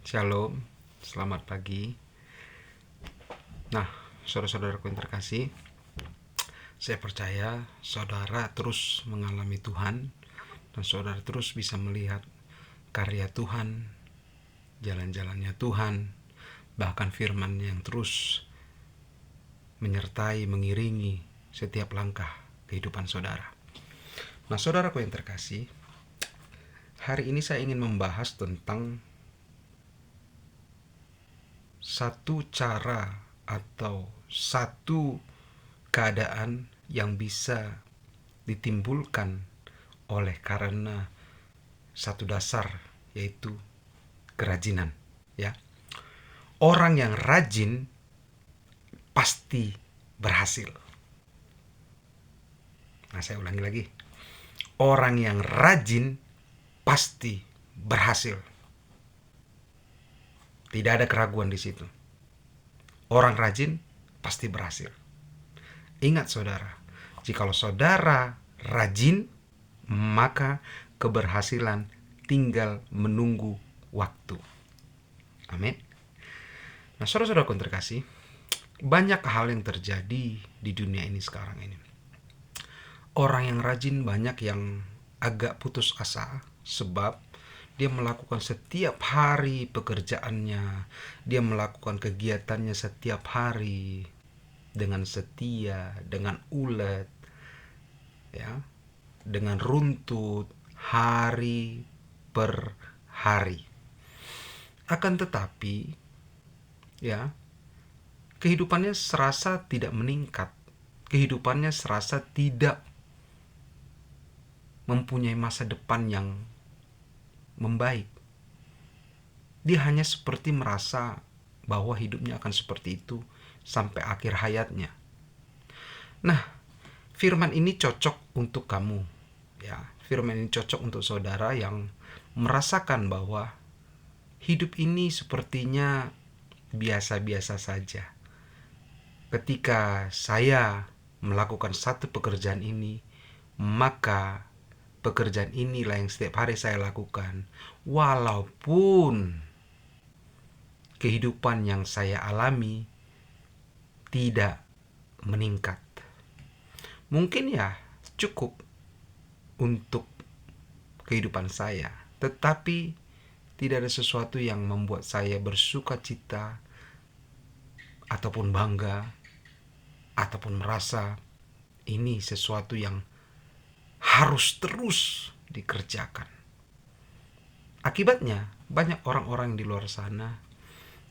Shalom, selamat pagi. Nah, saudara-saudaraku yang terkasih, saya percaya saudara terus mengalami Tuhan dan saudara terus bisa melihat karya Tuhan, jalan-jalannya Tuhan, bahkan firman yang terus menyertai, mengiringi setiap langkah kehidupan saudara. Nah, saudaraku yang terkasih, hari ini saya ingin membahas tentang satu cara atau satu keadaan yang bisa ditimbulkan oleh karena satu dasar, yaitu kerajinan, ya. Orang yang rajin pasti berhasil. Nah, saya ulangi lagi. Orang yang rajin pasti berhasil. Tidak ada keraguan di situ. Orang rajin pasti berhasil. Ingat saudara, jikalau saudara rajin, maka keberhasilan tinggal menunggu waktu. Amin. Nah, saudara-saudara yang terkasih, banyak hal yang terjadi di dunia ini sekarang ini. Orang yang rajin banyak yang agak putus asa sebab dia melakukan setiap hari pekerjaannya, dia melakukan kegiatannya setiap hari dengan setia, dengan ulet, ya, dengan runtut hari per hari. Akan tetapi, ya, kehidupannya serasa tidak meningkat. Kehidupannya serasa tidak mempunyai masa depan yang membaik. Dia hanya seperti merasa bahwa hidupnya akan seperti itu sampai akhir hayatnya. Nah, firman ini cocok untuk kamu, ya. Firman ini cocok untuk saudara yang merasakan bahwa hidup ini sepertinya biasa-biasa saja. Ketika saya melakukan satu pekerjaan ini, maka pekerjaan inilah yang setiap hari saya lakukan. Walaupun kehidupan yang saya alami tidak meningkat. Mungkin ya cukup untuk kehidupan saya, tetapi tidak ada sesuatu yang membuat saya bersuka cita ataupun bangga ataupun merasa ini sesuatu yang harus terus dikerjakan. Akibatnya banyak orang-orang di luar sana,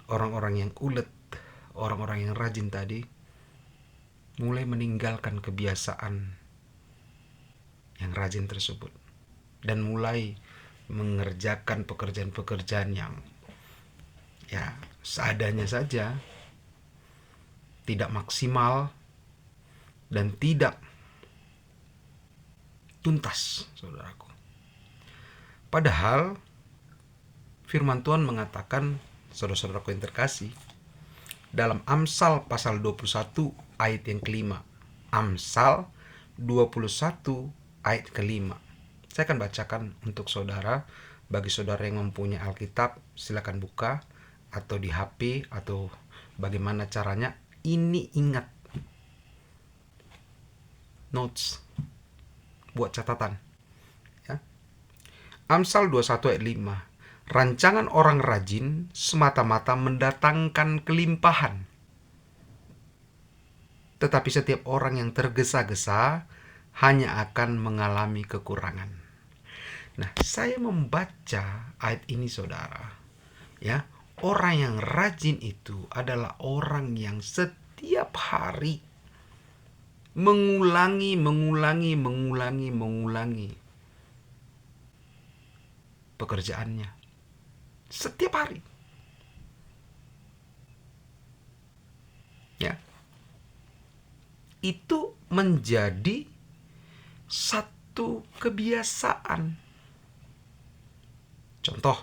orang-orang yang ulet, orang-orang yang rajin tadi, mulai meninggalkan kebiasaan yang rajin tersebut dan mulai mengerjakan pekerjaan-pekerjaan yang ya seadanya saja, tidak maksimal dan tidak tuntas, saudaraku. Padahal firman Tuhan mengatakan, saudara-saudaraku yang terkasih, dalam Amsal pasal 21 ayat yang kelima. Amsal 21 ayat kelima. Saya akan bacakan untuk saudara. Bagi saudara yang mempunyai Alkitab, silakan buka, atau di HP, atau bagaimana caranya. Ini ingat, notes, buat catatan, ya. Amsal 21 ayat 5. Rancangan orang rajin semata-mata mendatangkan kelimpahan, tetapi setiap orang yang tergesa-gesa hanya akan mengalami kekurangan. Nah, saya membaca ayat ini, saudara, ya. Orang yang rajin itu adalah orang yang setiap hari mengulangi pekerjaannya setiap hari, ya. Itu menjadi satu kebiasaan. Contoh,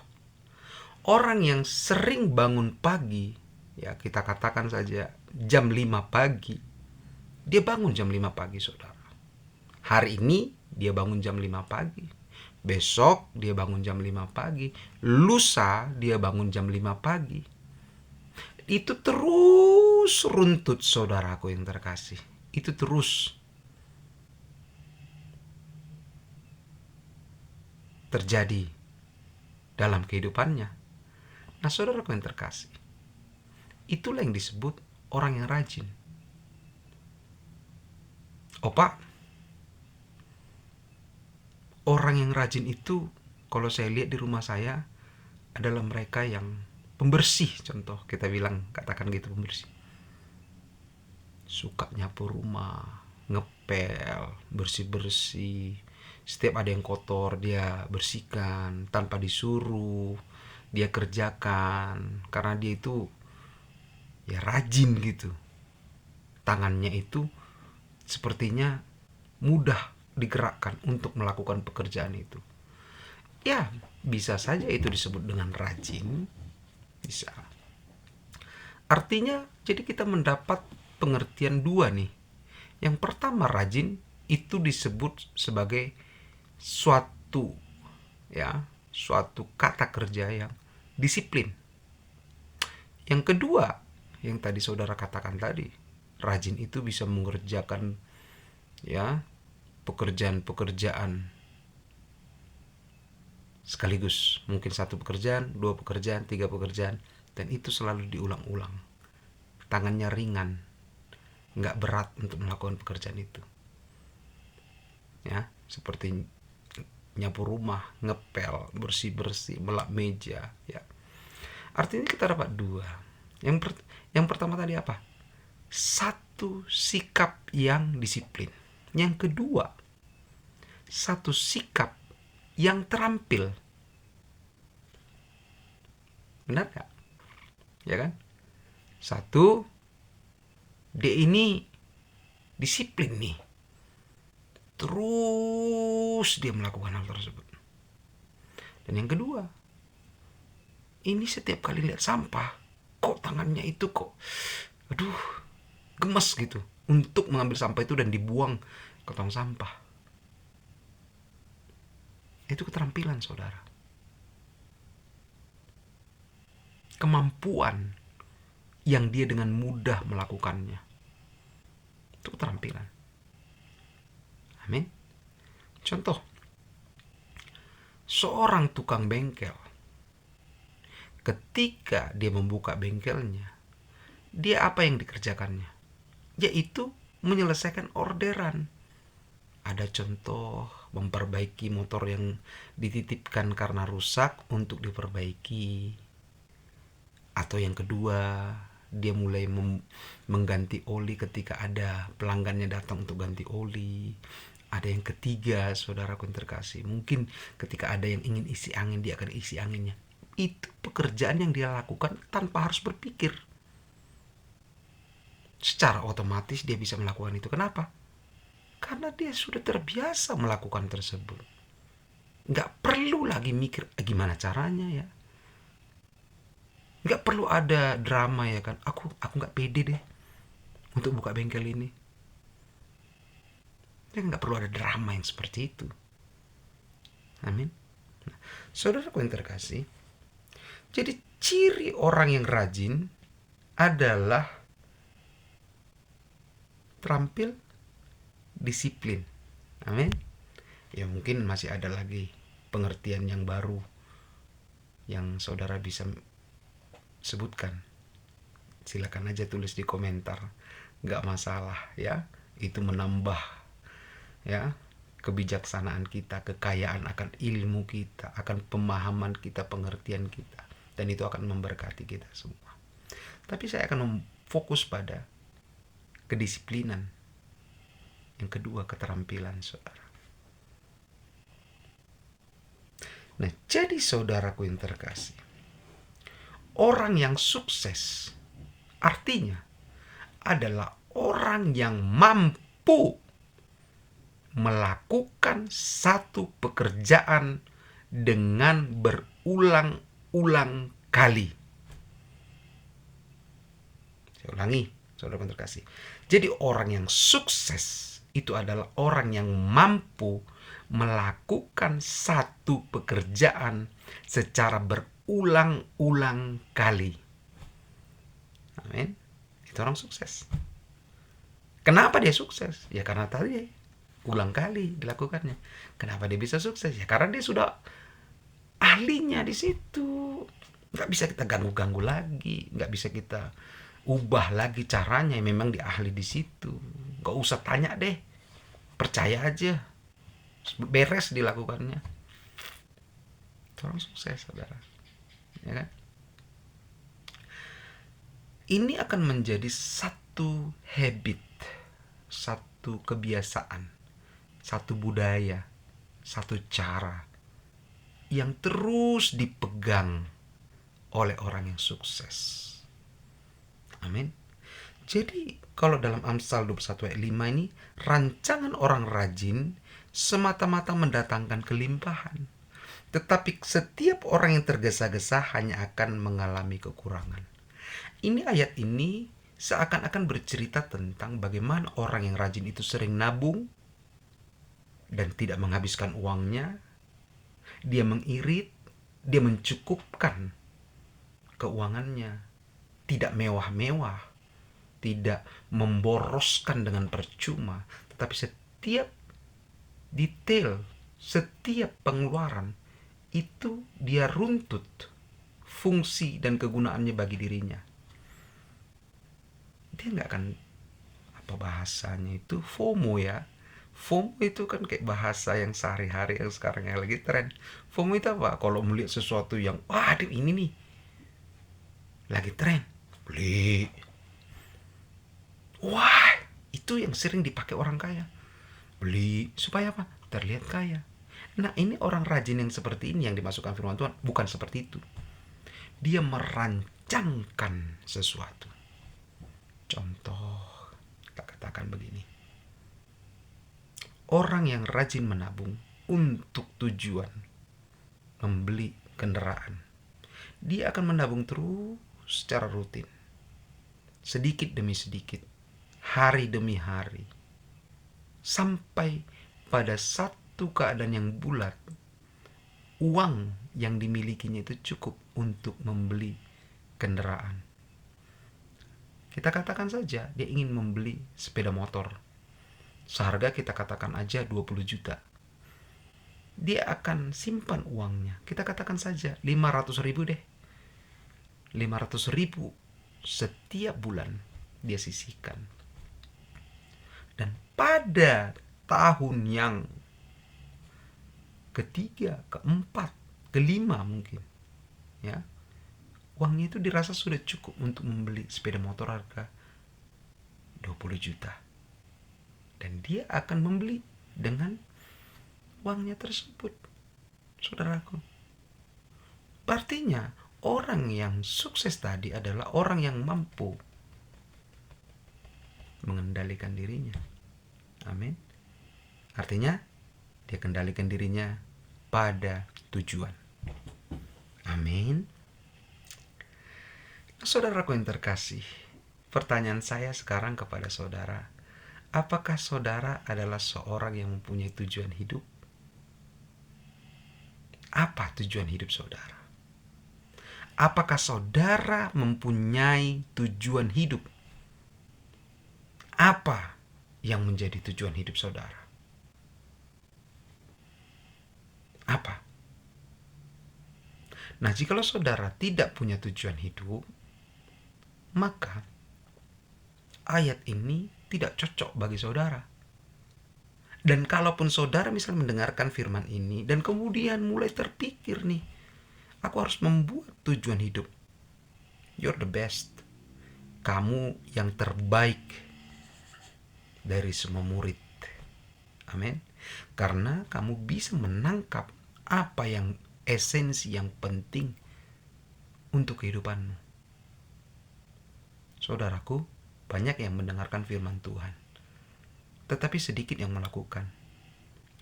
orang yang sering bangun pagi, ya kita katakan saja jam 5 pagi. Dia bangun jam 5 pagi, saudara. Hari ini dia bangun jam 5 pagi. Besok dia bangun jam 5 pagi. Lusa dia bangun jam 5 pagi. Itu terus runtut, saudaraku yang terkasih. Itu terus terjadi dalam kehidupannya. Nah, saudaraku yang terkasih, itulah yang disebut orang yang rajin. Pak, orang yang rajin itu kalau saya lihat di rumah saya adalah mereka yang pembersih, contoh kita bilang, katakan gitu, pembersih. Suka nyapu rumah, ngepel, bersih-bersih. Setiap ada yang kotor dia bersihkan tanpa disuruh, dia kerjakan karena dia itu ya rajin gitu. Tangannya itu sepertinya mudah digerakkan untuk melakukan pekerjaan itu. Ya, bisa saja itu disebut dengan rajin. Bisa. Artinya, jadi kita mendapat pengertian dua nih. Yang pertama, rajin itu disebut sebagai suatu kata kerja yang disiplin. Yang kedua, yang tadi saudara katakan tadi, rajin itu bisa mengerjakan pekerjaan-pekerjaan sekaligus. Mungkin satu pekerjaan, dua pekerjaan, tiga pekerjaan, dan itu selalu diulang-ulang. Tangannya ringan, nggak berat untuk melakukan pekerjaan itu. Ya, seperti nyapu rumah, ngepel, bersih-bersih, melap meja, ya. Artinya kita dapat dua. Yang pertama tadi apa? Satu sikap yang disiplin. Yang kedua, satu sikap yang terampil. Benar gak? Ya kan? Satu, dia ini disiplin nih. Terus dia melakukan hal tersebut. Dan yang kedua, ini setiap kali lihat sampah, kok tangannya itu kok, gemes gitu untuk mengambil sampah itu dan dibuang ke tong sampah. Itu keterampilan, saudara. Kemampuan yang dia dengan mudah melakukannya. Itu keterampilan. Amin. Contoh, seorang tukang bengkel, ketika dia membuka bengkelnya, dia apa yang dikerjakannya? Yaitu menyelesaikan orderan. Ada contoh memperbaiki motor yang dititipkan karena rusak untuk diperbaiki. Atau yang kedua, dia mulai mengganti oli ketika ada pelanggannya datang untuk ganti oli. Ada yang ketiga, saudaraku yang terkasih, mungkin ketika ada yang ingin isi angin, dia akan isi anginnya. Itu pekerjaan yang dia lakukan tanpa harus berpikir. Secara otomatis dia bisa melakukan itu. Kenapa? Karena dia sudah terbiasa melakukan tersebut. Nggak perlu lagi mikir gimana caranya ya. Nggak perlu ada drama ya kan. Aku nggak pede deh untuk buka bengkel ini. Ya, nggak perlu ada drama yang seperti itu. Amin. Nah, saudaraku yang terkasih, jadi ciri orang yang rajin adalah terampil, disiplin. Amin. Ya mungkin masih ada lagi pengertian yang baru yang saudara bisa sebutkan. Silakan aja tulis di komentar. Nggak masalah ya. Itu menambah ya kebijaksanaan kita, kekayaan akan ilmu kita, akan pemahaman kita, pengertian kita, dan itu akan memberkati kita semua. Tapi saya akan fokus pada kedisiplinan. Yang kedua, keterampilan, saudara. Nah, jadi saudaraku yang terkasih, orang yang sukses artinya adalah orang yang mampu melakukan satu pekerjaan dengan berulang-ulang kali. Saya ulangi, saudara terkasih. Jadi orang yang sukses itu adalah orang yang mampu melakukan satu pekerjaan secara berulang-ulang kali. Amin. Itu orang sukses. Kenapa dia sukses? Ya karena tadi ulang kali dilakukannya. Kenapa dia bisa sukses? Ya karena dia sudah ahlinya di situ. Nggak bisa kita ganggu-ganggu lagi, nggak bisa kita ubah lagi caranya. Memang dia ahli di situ. Nggak usah tanya deh, percaya aja, beres dilakukannya. Itu orang sukses, saudara. Ya kan? Ini akan menjadi satu habit, satu kebiasaan, satu budaya, satu cara yang terus dipegang oleh orang yang sukses. Amin. Jadi kalau dalam Amsal 21 ayat 5 ini, rancangan orang rajin semata-mata mendatangkan kelimpahan. Tetapi setiap orang yang tergesa-gesa hanya akan mengalami kekurangan. Ini ayat ini seakan-akan bercerita tentang bagaimana orang yang rajin itu sering nabung dan tidak menghabiskan uangnya. Dia mengirit, dia mencukupkan keuangannya, tidak mewah-mewah, tidak memboroskan dengan percuma, tetapi setiap detail, setiap pengeluaran itu dia runtut fungsi dan kegunaannya bagi dirinya. Dia nggak akan, apa bahasanya itu, FOMO ya. FOMO itu kan kayak bahasa yang sehari-hari yang sekarang yang lagi tren. FOMO itu apa? Kalau melihat sesuatu yang, wah ini nih lagi tren, beli. Wah, itu yang sering dipakai orang kaya. Beli supaya apa? Terlihat kaya. Nah, ini orang rajin yang seperti ini yang dimasukkan firman Tuhan bukan seperti itu. Dia merancangkan sesuatu. Contoh, kita katakan begini. Orang yang rajin menabung untuk tujuan membeli kendaraan, dia akan menabung terus secara rutin, sedikit demi sedikit, hari demi hari, sampai pada satu keadaan yang bulat, uang yang dimilikinya itu cukup untuk membeli kendaraan. Kita katakan saja dia ingin membeli sepeda motor, seharga kita katakan aja 20 juta. Dia akan simpan uangnya, kita katakan saja 500 ribu deh. 500 ribu setiap bulan dia sisihkan. Dan pada tahun yang ketiga, keempat, kelima mungkin, ya, uangnya itu dirasa sudah cukup untuk membeli sepeda motor harga 20 juta. Dan dia akan membeli dengan uangnya tersebut, saudaraku. Artinya orang yang sukses tadi adalah orang yang mampu mengendalikan dirinya. Amin. Artinya dia kendalikan dirinya pada tujuan. Amin. Saudaraku yang terkasih, pertanyaan saya sekarang kepada saudara, apakah saudara adalah seorang yang mempunyai tujuan hidup? Apa tujuan hidup saudara? Apakah saudara mempunyai tujuan hidup? Apa yang menjadi tujuan hidup saudara? Apa? Nah, jikalau saudara tidak punya tujuan hidup, maka ayat ini tidak cocok bagi saudara. Dan kalaupun saudara misal mendengarkan firman ini dan kemudian mulai terpikir nih, aku harus membuat tujuan hidup. You're the best. Kamu yang terbaik dari semua murid. Amin. Karena kamu bisa menangkap apa yang esensi yang penting untuk kehidupanmu. Saudaraku, banyak yang mendengarkan firman Tuhan, tetapi sedikit yang melakukan.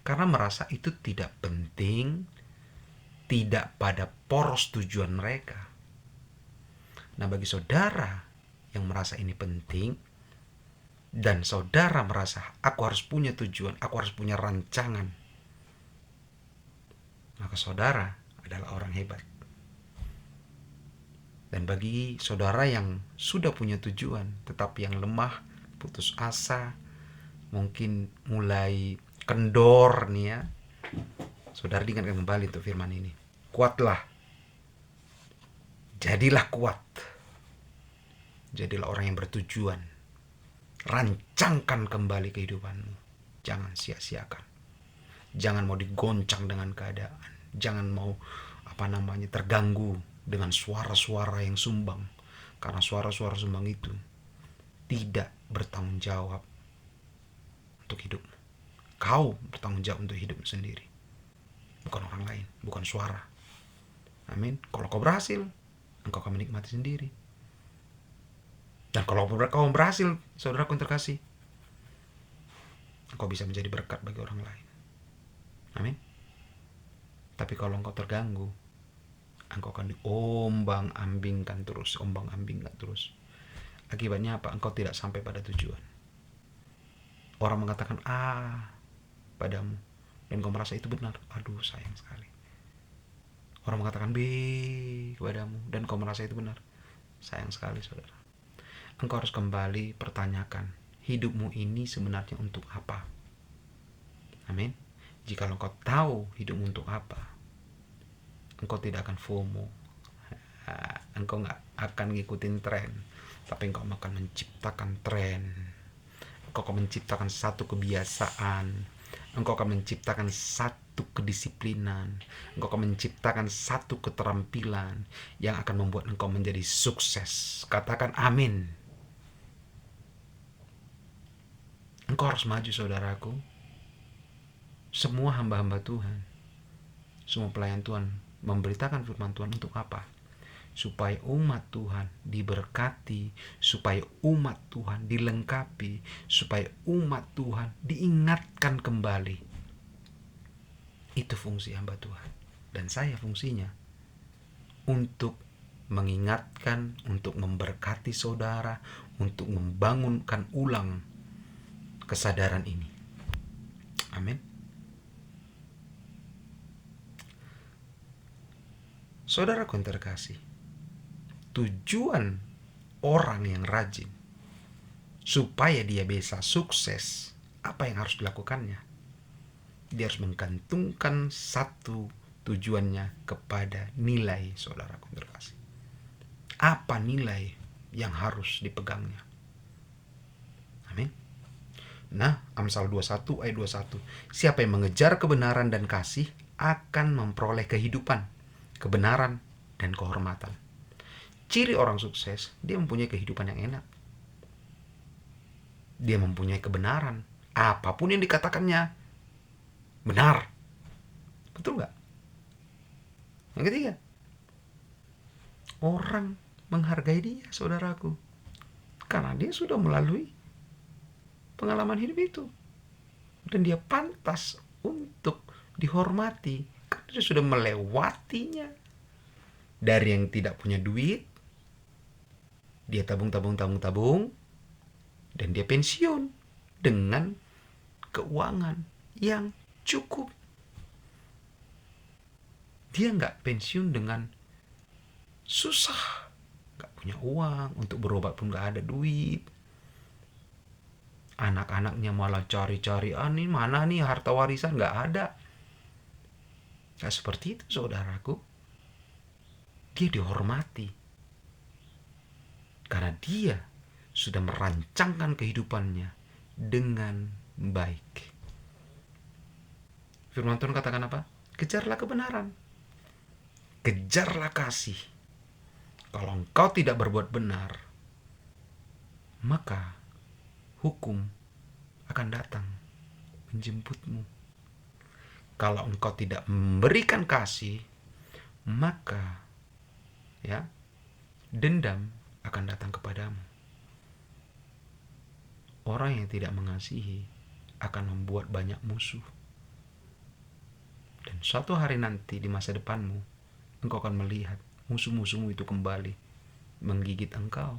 Karena merasa itu tidak penting, tidak pada poros tujuan mereka. Nah, bagi saudara yang merasa ini penting, dan saudara merasa aku harus punya tujuan, aku harus punya rancangan, maka saudara adalah orang hebat. Dan bagi saudara yang sudah punya tujuan, tetapi yang lemah, putus asa, mungkin mulai kendor nih ya, saudara diingatkan kembali untuk firman ini. Kuatlah. Jadilah kuat. Jadilah orang yang bertujuan. Rancangkan kembali kehidupanmu. Jangan sia-siakan. Jangan mau digoncang dengan keadaan. Jangan mau terganggu dengan suara-suara yang sumbang. Karena suara-suara sumbang itu tidak bertanggung jawab untuk hidupmu. Kau bertanggung jawab untuk hidupmu sendiri. Bukan orang lain, bukan suara. Amin. Kalau kau berhasil, engkau akan menikmati sendiri. Dan kalau kau berhasil, saudaraku yang terkasih, engkau bisa menjadi berkat bagi orang lain. Amin. Tapi kalau engkau terganggu, engkau akan diombang-ambingkan terus. Akibatnya apa? Engkau tidak sampai pada tujuan. Orang mengatakan A padamu, dan kau merasa itu benar. Aduh, sayang sekali. Orang mengatakan B kepadamu, dan kau merasa itu benar. Sayang sekali, saudara. Engkau harus kembali pertanyakan, hidupmu ini sebenarnya untuk apa? Amin. Jika engkau tahu hidupmu untuk apa, engkau tidak akan FOMO. Engkau gak akan ngikutin tren, tapi engkau akan menciptakan tren. Engkau akan menciptakan satu kebiasaan. Engkau akan menciptakan satu kedisiplinan. Engkau akan menciptakan satu keterampilan yang akan membuat engkau menjadi sukses. Katakan amin. Engkau harus maju, saudaraku. Semua hamba-hamba Tuhan, semua pelayan Tuhan memberitakan firman Tuhan untuk apa? Supaya umat Tuhan diberkati, supaya umat Tuhan dilengkapi, supaya umat Tuhan diingatkan kembali. Itu fungsi hamba Tuhan. Dan saya fungsinya untuk mengingatkan, untuk memberkati saudara, untuk membangunkan ulang kesadaran ini. Amin. Saudaraku yang terkasih, tujuan orang yang rajin supaya dia bisa sukses, apa yang harus dilakukannya? Dia harus menggantungkan satu tujuannya kepada nilai, saudaraku yang terkasih. Apa nilai yang harus dipegangnya? Amin. Nah, Amsal 21 ayat 21. Siapa yang mengejar kebenaran dan kasih akan memperoleh kehidupan, kebenaran, dan kehormatan. Ciri orang sukses, dia mempunyai kehidupan yang enak. Dia mempunyai kebenaran. Apapun yang dikatakannya benar. Betul gak? Yang ketiga, orang menghargai dia, saudaraku, karena dia sudah melalui pengalaman hidup itu. Dan dia pantas untuk dihormati karena dia sudah melewatinya. Dari yang tidak punya duit, dia tabung, dan dia pensiun dengan keuangan yang cukup. Dia gak pensiun dengan susah, gak punya uang, untuk berobat pun gak ada duit. Anak-anaknya malah cari-cari, ini mana nih harta warisan, gak ada. Gak seperti itu, saudaraku. Dia dihormati karena dia sudah merancangkan kehidupannya dengan baik. Firman Tuhan katakan apa? Kejarlah kebenaran, kejarlah kasih. Kalau engkau tidak berbuat benar, maka hukum akan datang menjemputmu. Kalau engkau tidak memberikan kasih, maka dendam akan datang kepadamu. Orang yang tidak mengasihi akan membuat banyak musuh. Dan suatu hari nanti di masa depanmu, engkau akan melihat musuh-musuhmu itu kembali menggigit engkau,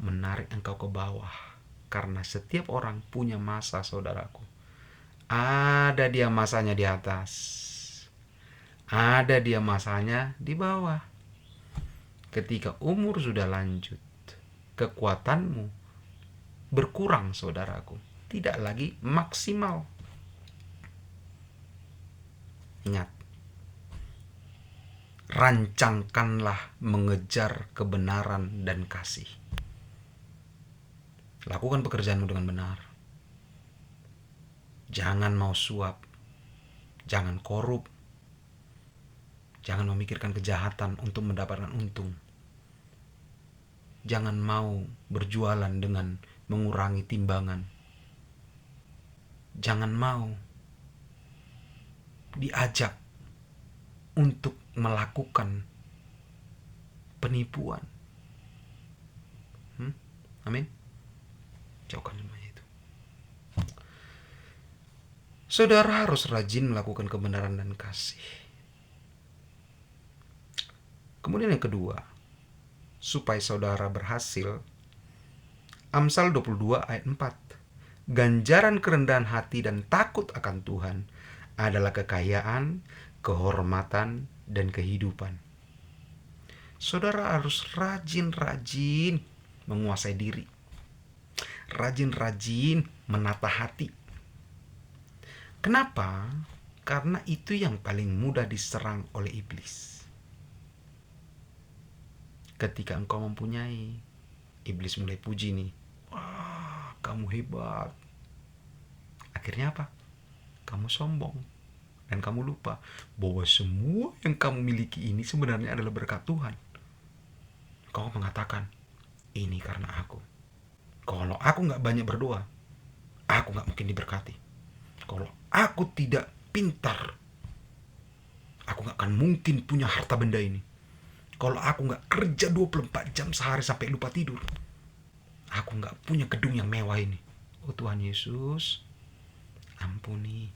menarik engkau ke bawah. Karena setiap orang punya masa, saudaraku. Ada dia masanya di atas, Ada dia masanya di bawah. Ketika umur sudah lanjut, kekuatanmu berkurang, saudaraku. Tidak lagi maksimal. Ingat, rancangkanlah mengejar kebenaran dan kasih. Lakukan pekerjaanmu dengan benar. Jangan mau suap. Jangan korup. Jangan memikirkan kejahatan untuk mendapatkan untung. Jangan mau berjualan dengan mengurangi timbangan. Jangan mau diajak untuk melakukan penipuan. Amin. Jauhkan semuanya itu. Saudara harus rajin melakukan kebenaran dan kasih. Kemudian yang kedua, supaya saudara berhasil, Amsal 22 ayat 4. Ganjaran kerendahan hati dan takut akan Tuhan adalah kekayaan, kehormatan, dan kehidupan. Saudara harus rajin-rajin menguasai diri. Rajin-rajin menata hati. Kenapa? Karena itu yang paling mudah diserang oleh iblis. Ketika engkau mempunyai, iblis mulai puji nih. Wah, kamu hebat. Akhirnya apa? Kamu sombong. Dan kamu lupa bahwa semua yang kamu miliki ini sebenarnya adalah berkat Tuhan. Kau mengatakan, ini karena aku. Kalau aku gak banyak berdoa, aku gak mungkin diberkati. Kalau aku tidak pintar, aku gak akan mungkin punya harta benda ini. Kalau aku gak kerja 24 jam sehari sampai lupa tidur, aku gak punya gedung yang mewah ini. Oh Tuhan Yesus, ampuni.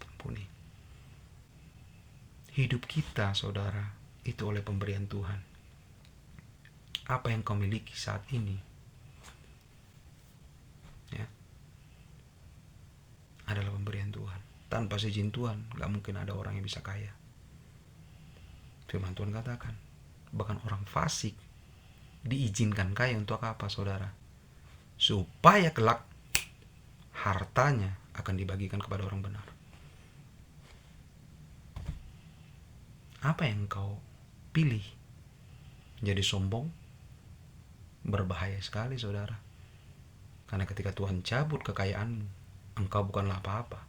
Ampuni. Hidup kita, saudara, itu oleh pemberian Tuhan. Apa yang kau miliki saat ini, ya, adalah pemberian Tuhan. Tanpa seizin Tuhan, gak mungkin ada orang yang bisa kaya. Firman Tuhan katakan, bahkan orang fasik diizinkan kaya untuk apa, saudara? Supaya kelak hartanya akan dibagikan kepada orang benar. Apa yang kau pilih? Jadi sombong? Berbahaya sekali, saudara. Karena ketika Tuhan cabut kekayaanmu, engkau bukanlah apa-apa.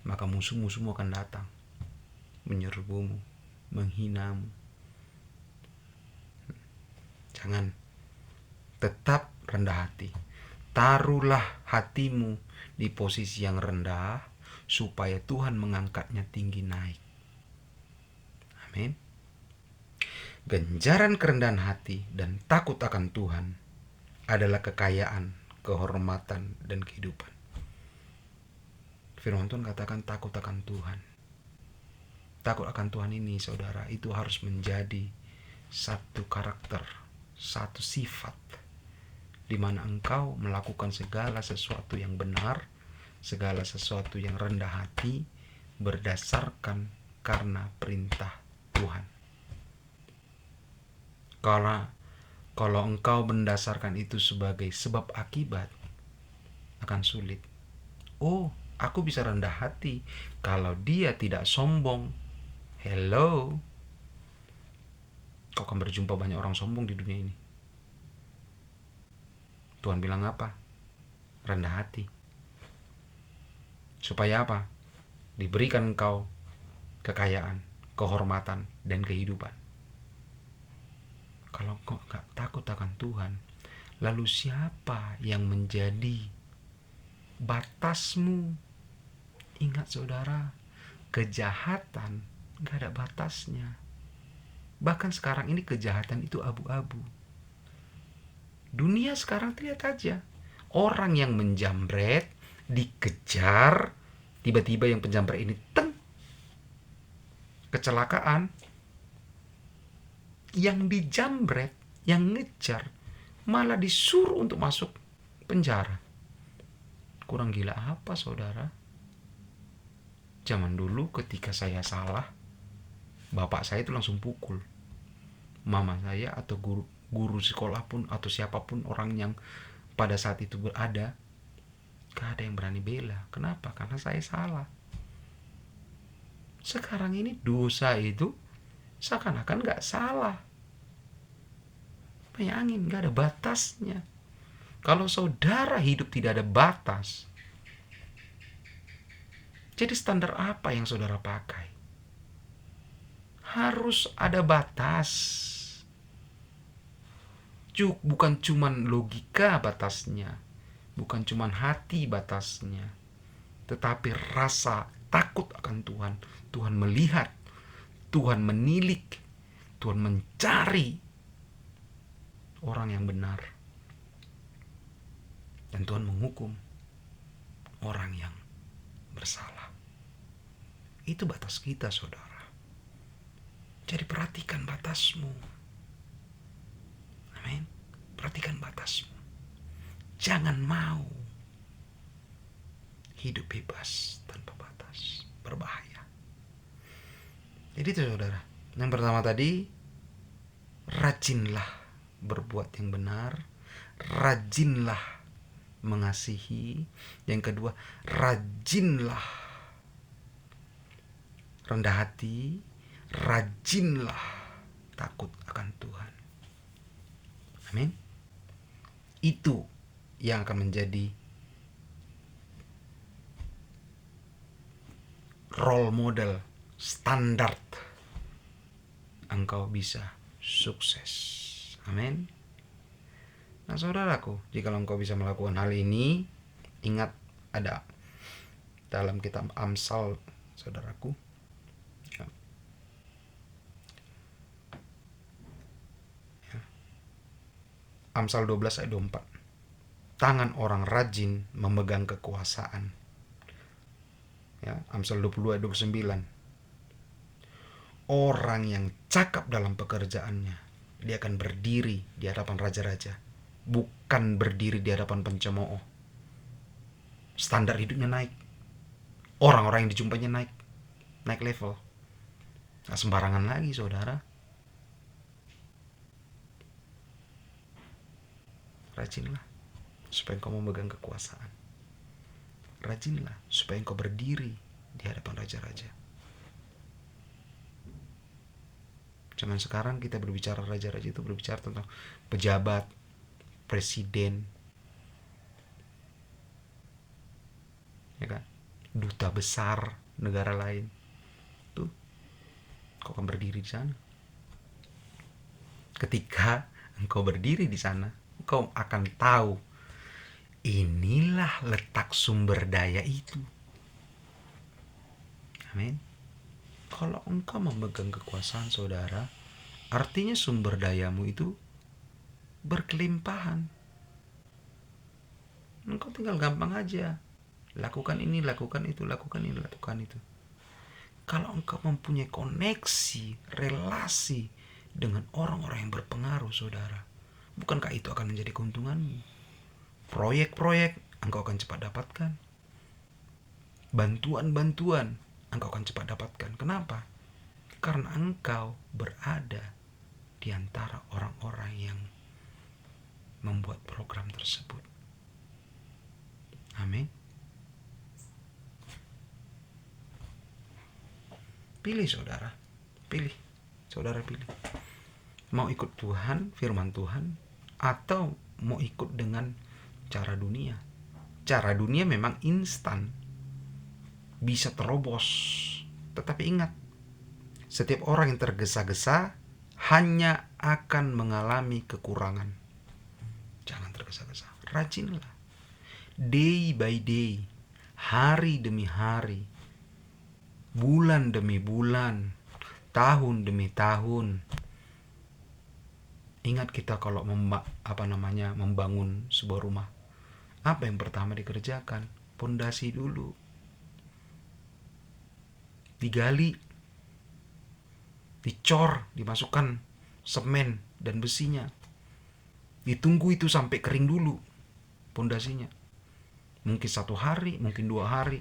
Maka musuh-musuhmu akan datang, menyerbumu, menghinamu. Jangan. Tetap rendah hati. Taruhlah hatimu di posisi yang rendah, supaya Tuhan mengangkatnya tinggi naik. Amin. Ganjaran kerendahan hati dan takut akan Tuhan adalah kekayaan, kehormatan, dan kehidupan. Firman Tuhan katakan takut akan Tuhan. Takut akan Tuhan ini, saudara, itu harus menjadi satu karakter, satu sifat, di mana engkau melakukan segala sesuatu yang benar, segala sesuatu yang rendah hati, berdasarkan karena perintah Tuhan. Kalau engkau mendasarkan itu sebagai sebab akibat, akan sulit. Oh, aku bisa rendah hati kalau dia tidak sombong. Hello. Kau akan berjumpa banyak orang sombong di dunia ini. Tuhan bilang apa? Rendah hati. Supaya apa? Diberikan engkau kekayaan, kehormatan, dan kehidupan. Kalau kau gak takut akan Tuhan, lalu siapa yang menjadi batasmu? Ingat, saudara, kejahatan gak ada batasnya. Bahkan sekarang ini kejahatan itu abu-abu. Dunia sekarang lihat aja, orang yang menjamret dikejar, tiba-tiba yang penjamret ini kecelakaan, yang dijamret, yang ngejar, malah disuruh untuk masuk penjara. Kurang gila apa, saudara? Zaman dulu ketika saya salah, bapak saya itu langsung pukul. Mama saya atau guru sekolah pun atau siapapun orang yang pada saat itu berada, gak ada yang berani bela. Kenapa? Karena saya salah. Sekarang ini dosa itu seakan-akan gak salah. Bayangin, gak ada batasnya. Kalau saudara hidup tidak ada batas, jadi standar apa yang saudara pakai? Harus ada batas. Bukan cuman logika batasnya, bukan cuman hati batasnya, tetapi rasa takut akan Tuhan. Tuhan melihat, Tuhan menilik, Tuhan mencari orang yang benar, dan Tuhan menghukum orang yang bersalah. Itu batas kita, saudara. Jadi perhatikan batasmu. Amin. Perhatikan batasmu. Jangan mau hidup bebas tanpa batas. Berbahaya. Jadi itu, saudara. Yang pertama tadi, rajinlah berbuat yang benar. Rajinlah mengasihi. Yang kedua, rajinlah rendah hati. Rajinlah takut akan Tuhan. Amin. Itu yang akan menjadi role model, standar engkau bisa sukses. Amin. Nah, saudaraku, jika engkau bisa melakukan hal ini, ingat ada dalam kitab Amsal, saudaraku, Amsal 12 ayat 24. Tangan orang rajin memegang kekuasaan. Ya, Amsal 22 ayat 29. Orang yang cakap dalam pekerjaannya, dia akan berdiri di hadapan raja-raja, bukan berdiri di hadapan pencemooh. Standar hidupnya naik. Orang-orang yang dijumpainya naik level. Gak sembarangan lagi, saudara. Rajinlah supaya engkau memegang kekuasaan. Rajinlah supaya engkau berdiri di hadapan raja-raja. Zaman sekarang kita berbicara raja-raja itu berbicara tentang pejabat, presiden, ya kan, duta besar negara lain. Tuh, kau akan berdiri di sana. Ketika engkau berdiri di sana, engkau akan tahu inilah letak sumber daya itu. Amin. Kalau engkau memegang kekuasaan, saudara, artinya sumber dayamu itu berkelimpahan. Engkau tinggal gampang aja. Lakukan ini, lakukan itu, lakukan ini, lakukan itu. Kalau engkau mempunyai koneksi, relasi dengan orang-orang yang berpengaruh, saudara, bukankah itu akan menjadi keuntunganmu? Proyek-proyek engkau akan cepat dapatkan. Bantuan-bantuan engkau akan cepat dapatkan. Kenapa? Karena engkau berada di antara orang-orang yang membuat program tersebut. Amin. Pilih, saudara. Pilih. Saudara pilih. Mau ikut Tuhan, firman Tuhan, atau mau ikut dengan cara dunia. Cara dunia memang instan, bisa terobos. Tetapi ingat, setiap orang yang tergesa-gesa hanya akan mengalami kekurangan. Jangan tergesa-gesa. Rajinlah. Day by day, hari demi hari, bulan demi bulan, tahun demi tahun. Ingat kita kalau membangun sebuah rumah, apa yang pertama dikerjakan? Pondasi dulu. Digali, dicor, dimasukkan semen dan besinya. Ditunggu itu sampai kering dulu pondasinya. Mungkin 1 hari, mungkin 2 hari.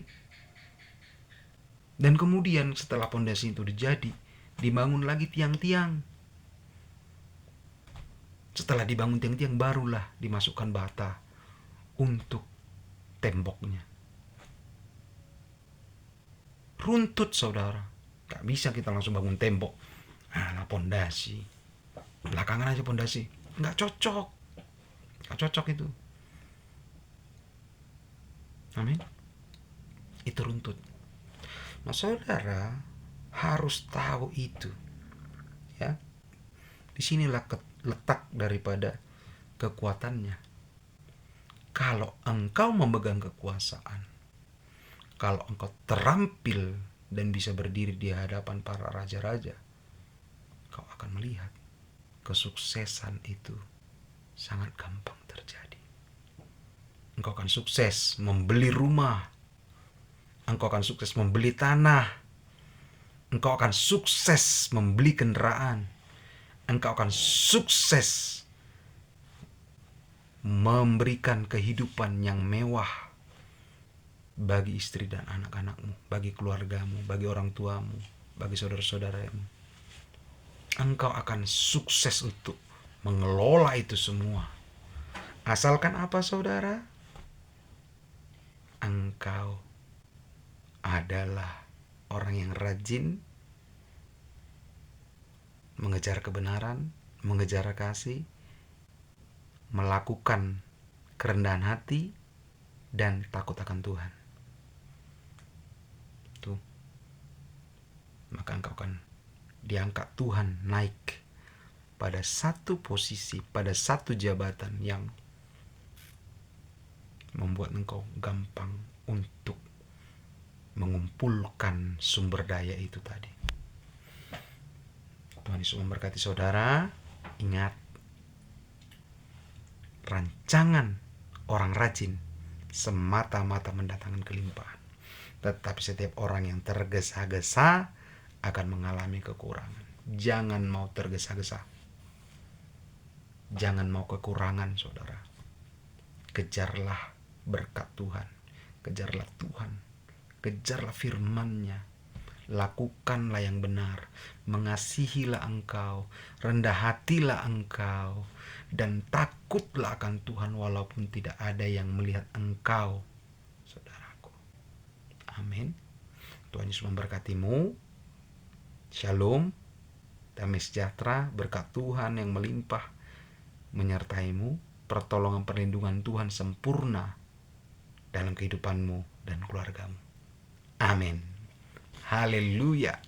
Dan kemudian setelah pondasi itu jadi, dibangun lagi tiang-tiang. Setelah dibangun tiang-tiang, barulah dimasukkan bata untuk temboknya. Runtut, saudara. Gak bisa kita langsung bangun tembok. Alah, pondasi. Belakangan aja pondasi. Gak cocok. Gak cocok itu. Amin. Itu runtut. Nah, saudara harus tahu itu. Ya. Disinilah letak daripada kekuatannya. Kalau engkau memegang kekuasaan, kalau engkau terampil dan bisa berdiri di hadapan para raja-raja, kau akan melihat kesuksesan itu sangat gampang terjadi. Engkau akan sukses membeli rumah, engkau akan sukses membeli tanah, engkau akan sukses membeli kendaraan, engkau akan sukses memberikan kehidupan yang mewah bagi istri dan anak-anakmu, bagi keluargamu, bagi orang tuamu, bagi saudara-saudaramu. Engkau akan sukses untuk mengelola itu semua. Asalkan apa, saudara? Engkau adalah orang yang rajin mengejar kebenaran, mengejar kasih, melakukan kerendahan hati, dan takut akan Tuhan. Tuh. Maka engkau akan diangkat Tuhan naik pada satu posisi, pada satu jabatan yang membuat engkau gampang untuk mengumpulkan sumber daya itu tadi. Tuhan Yesus memberkati saudara. Ingat, rancangan orang rajin semata-mata mendatangkan kelimpahan. Tetapi setiap orang yang tergesa-gesa akan mengalami kekurangan. Jangan mau tergesa-gesa. Jangan mau kekurangan, saudara. Kejarlah berkat Tuhan. Kejarlah Tuhan. Kejarlah firman-Nya. Lakukanlah yang benar. Mengasihilah engkau. Rendah hatilah engkau. Dan takutlah akan Tuhan walaupun tidak ada yang melihat engkau, saudaraku. Amin. Tuhan Yesus memberkatimu. Shalom. Damai sejahtera, berkat Tuhan yang melimpah menyertaimu. Pertolongan perlindungan Tuhan sempurna dalam kehidupanmu dan keluargamu. Amin. Haleluya.